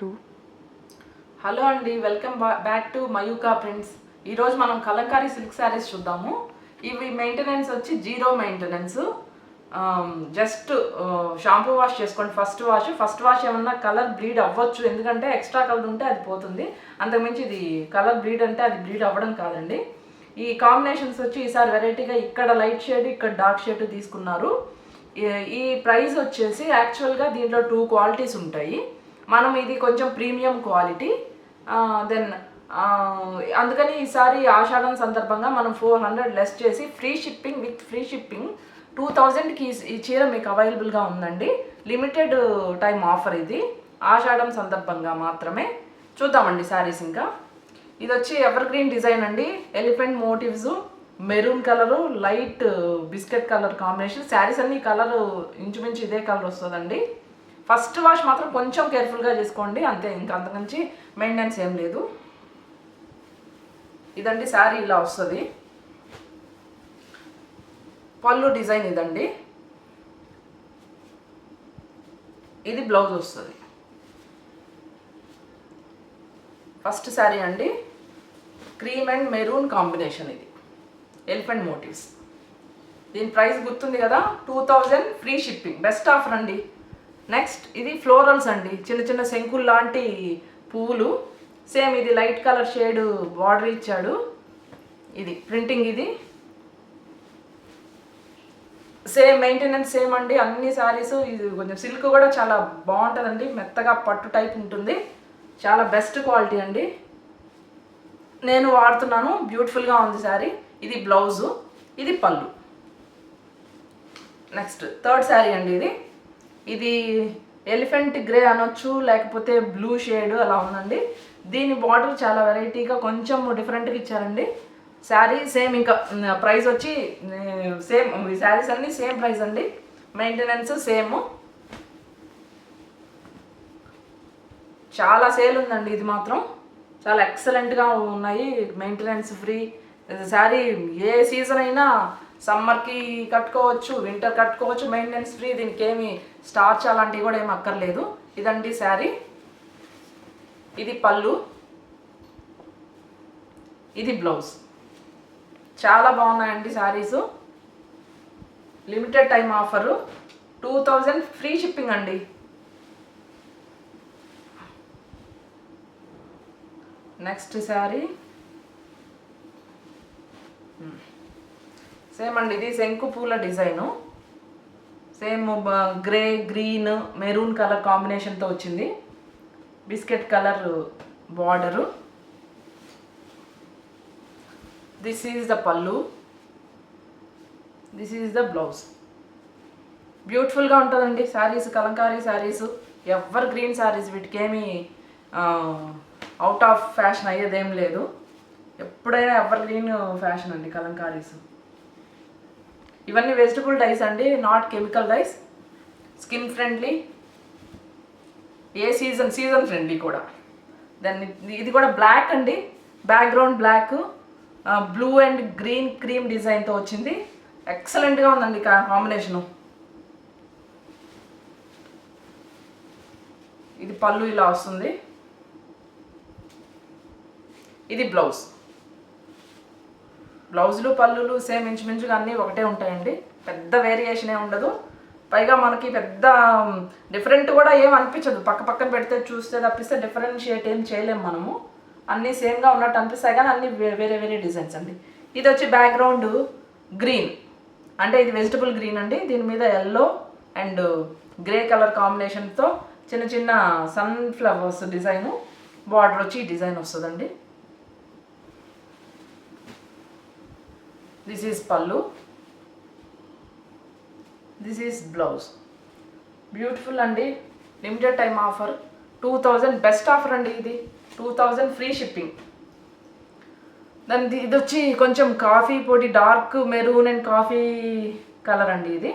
Two hello అండి, welcome back to Mayuka prints. ఈరోజు మనం కలంకారీ సిల్క్ శారీస్ చూద్దాము. ఇవి మెయింటెనెన్స్ వచ్చి zero maintenance. Just shampoo wash చేసుకోండి. ఫస్ట్ వాష్ ఏమన్నా కలర్ బ్లీడ్ అవ్వచ్చు, ఎందుకంటే ఎక్స్ట్రా కలర్ ఉంటే అది పోతుంది. అంతకుమించి ఇది కలర్ బ్లీడ్ అంటే అది బ్లీడ్ అవ్వడం కాదండి. ఈ కాంబినేషన్స్ వచ్చి ఈసారి వెరైటీగా ఇక్కడ లైట్ షేడ్, ఇక్కడ డార్క్ షేడ్ తీసుకున్నారు. ఈ ప్రైస్ వచ్చేసి యాక్చువల్గా దీంట్లో 2 క్వాలిటీస్ ఉంటాయి. మనం ఇది కొంచెం ప్రీమియం క్వాలిటీ. దెన్ అందుకని ఈసారి ఆషాఢం సందర్భంగా మనం 400 లెస్ చేసి ఫ్రీ షిప్పింగ్ 2000కి ఈ చీర మీకు అవైలబుల్గా ఉందండి. లిమిటెడ్ టైం ఆఫర్ ఇది, ఆషాఢం సందర్భంగా మాత్రమే. చూద్దామండి శారీస్. ఇంకా ఇది వచ్చి ఎవర్ గ్రీన్ డిజైన్ అండి. Elephant motives, maroon colour, light biscuit colour combination. Saris అన్ని కలర్ ఇంచుమించు ఇదే కలర్ వస్తుందండి. ఫస్ట్ వాష్ మాత్రం కొంచెం కేర్ఫుల్గా చేసుకోండి, అంతే. ఇంకా అంతకుమించి మెయింటెనెన్స్ ఏం లేదు. ఇదండి శారీ, ఇలా వస్తుంది. పళ్ళు డిజైన్ ఇదండి. ఇది బ్లౌజ్ వస్తుంది. ఫస్ట్ శారీ అండి, క్రీమ్ అండ్ మెరూన్ కాంబినేషన్. ఇది ఎలిఫెంట్ మోటివ్స్. దీని ప్రైస్ గుర్తుంది కదా, 2000 ఫ్రీ షిప్పింగ్, బెస్ట్ ఆఫర్ అండి. నెక్స్ట్ ఇది ఫ్లోరల్స్ అండి, చిన్న చిన్న శంకులు లాంటి పువ్వులు. సేమ్ ఇది లైట్ కలర్ షేడ్ బార్డర్ ఇచ్చాడు. ఇది ప్రింటింగ్. ఇది సేమ్ మెయింటెనెన్స్ సేమ్ అండి అన్ని శారీస్. ఇది కొంచెం సిల్క్ కూడా చాలా బాగుంటుందండి, మెత్తగా పట్టు టైప్ ఉంటుంది. చాలా బెస్ట్ క్వాలిటీ అండి, నేను వాడుతున్నాను. బ్యూటిఫుల్గా ఉంది శారీ. ఇది బ్లౌజు, ఇది పళ్ళు. నెక్స్ట్ థర్డ్ శారీ అండి. ఇది ఎలిఫెంట్ గ్రే అనొచ్చు, లేకపోతే బ్లూ షేడ్ అలా ఉందండి. దీని బార్డర్ చాలా వెరైటీగా కొంచెం డిఫరెంట్గా ఇచ్చారండి. శారీ సేమ్, ఇంకా ప్రైస్ వచ్చి సేమ్. ఈ శారీస్ అన్నీ సేమ్ ప్రైస్ అండి, మెయింటెనెన్స్ సేమ్. చాలా సేల్ ఉందండి. ఇది మాత్రం చాలా ఎక్సలెంట్గా ఉన్నాయి, మెయింటెనెన్స్ ఫ్రీ శారీ. ఏ సీజన్ అయినా సమ్మర్కి కట్టుకోవచ్చు, వింటర్ కట్టుకోవచ్చు, మెయింటెనెన్స్ ఫ్రీ. దీనికి ఏమి స్టార్చ్ అలాంటివి కూడా ఏమి అక్కర్లేదు. ఇదండి శారీ. ఇది పళ్ళు, ఇది బ్లౌజ్. చాలా బాగున్నాయండి saris. Limited time offer, 2000 free shipping అండి. నెక్స్ట్ శారీ సేమ్ అండి. ఇది శంకు పూల design. Same grey, green, maroon colour కాంబినేషన్తో వచ్చింది. Biscuit colour border. This is the pallu, this is the blouse. బ్యూటిఫుల్గా ఉంటుందండి saris, Kalamkari saris, evergreen saris. వీటికేమి అవుట్ ఆఫ్ ఫ్యాషన్ అయ్యేదేం లేదు. ఎప్పుడైనా ఎవర్ గ్రీన్ ఫ్యాషన్ అండి కలంకారీస్. ఇవన్నీ వెజిటబుల్ డైస్ అండి, not chemical dyes. Skin friendly, ఏ సీజన్ ఫ్రెండ్లీ కూడా. దాన్ని ఇది కూడా బ్లాక్ అండి, background black, blue and green cream డిజైన్తో వచ్చింది. ఎక్సలెంట్గా ఉందండి కాంబినేషను. ఇది పళ్ళు ఇలా వస్తుంది. ఇది బ్లౌజ్. బ్లౌజులు పళ్ళులు సేమ్ ఇంచుమించుగా అన్నీ ఒకటే ఉంటాయండి, పెద్ద వేరియేషన్ ఏ ఉండదు. పైగా మనకి పెద్ద డిఫరెంట్ కూడా ఏం అనిపించదు. పక్కన పెడితే చూస్తే తప్పిస్తే డిఫరెన్షియేట్ ఏం చేయలేము మనము. అన్నీ సేమ్గా ఉన్నట్టు అనిపిస్తాయి, కానీ అన్నీ వేరే వేరే డిజైన్స్ అండి. ఇది వచ్చి బ్యాక్గ్రౌండ్ గ్రీన్, అంటే ఇది వెజిటబుల్ గ్రీన్ అండి. దీని మీద ఎల్లో అండ్ గ్రే కలర్ కాంబినేషన్తో చిన్న చిన్న సన్ఫ్లవర్స్ డిజైను. బార్డర్ వచ్చి ఈ డిజైన్ వస్తుందండి. దిస్ ఈజ్ పళ్ళు, దిస్ ఈజ్ బ్లౌజ్. బ్యూటిఫుల్ అండి, limited time offer, 2000 best offer అండి. ఇది 2000 ఫ్రీ షిప్పింగ్. దాని ఇది వచ్చి కొంచెం కాఫీ పొడి, dark maroon and coffee colour అండి. ఇది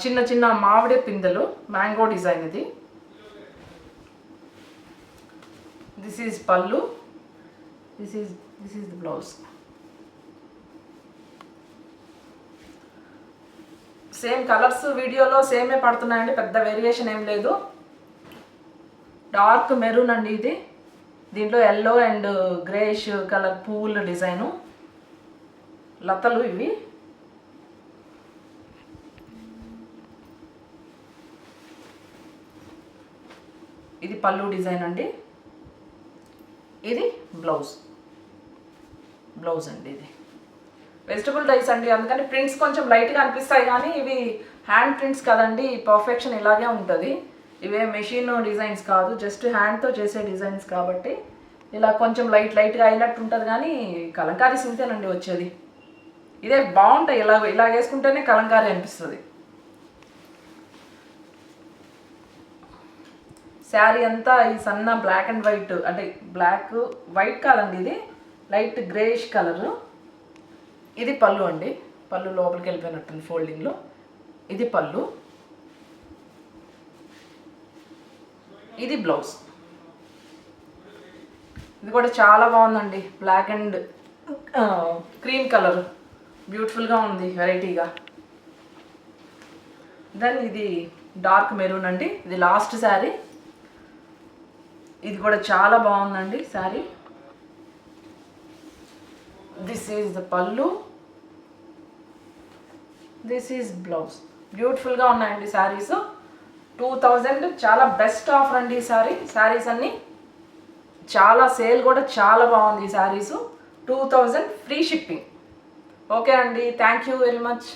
చిన్న చిన్న మామిడి పిందెలు, మ్యాంగో డిజైన్. ఇది దిస్ ఈజ్ పళ్ళు, this is the blouse. Same colours వీడియోలో సేమే పడుతున్నాయండి, పెద్ద వేరియేషన్ ఏం లేదు. డార్క్ మెరూన్ అండి ఇది. దీంట్లో ఎల్లో అండ్ గ్రేష్ కలర్ పువ్వుల డిజైను, లతలు ఇవి. ఇది పళ్ళు డిజైన్ అండి. ఇది బ్లౌజ్ అండి. ఇది వెజిటబుల్ డైస్ అండి, అందుకని ప్రింట్స్ కొంచెం లైట్గా అనిపిస్తాయి, కానీ ఇవి హ్యాండ్ ప్రింట్స్ కదండి, పర్ఫెక్షన్ ఇలాగే ఉంటుంది. ఇవే మెషిన్ డిజైన్స్ కాదు, జస్ట్ హ్యాండ్తో చేసే డిజైన్స్ కాబట్టి ఇలా కొంచెం లైట్గా అయినట్టు ఉంటుంది, కానీ కలంకారీ సింతేనండి వచ్చేది. ఇదే బాగుంటాయి, ఇలా వేసుకుంటేనే కలంకారీ అనిపిస్తుంది. శారీ అంతా ఈ సన్న బ్లాక్ అండ్ వైట్, అంటే బ్లాక్ వైట్ కాదండి, ఇది లైట్ గ్రేష్ కలరు. ఇది పళ్ళు అండి, పళ్ళు లోపలికి వెళ్ళిపోయినట్టుంది ఫోల్డింగ్లో. ఇది పళ్ళు, ఇది బ్లౌజ్. ఇది కూడా చాలా బాగుందండి, బ్లాక్ అండ్ క్రీమ్ కలర్, బ్యూటిఫుల్గా ఉంది, వెరైటీగా. దెన్ ఇది డార్క్ మెరూన్ అండి, ఇది లాస్ట్ శారీ. ఇది కూడా చాలా బాగుందండి sari. This is the pallu, this is blouse. బ్యూటిఫుల్గా ఉన్నాయండి శారీస్. 2000 చాలా బెస్ట్ ఆఫర్ అండి ఈ శారీస్ అన్నీ. చాలా సేల్ కూడా చాలా బాగుంది ఈ శారీస్. 2000 free shipping. ఓకే అండి, థ్యాంక్ యూ వెరీ మచ్.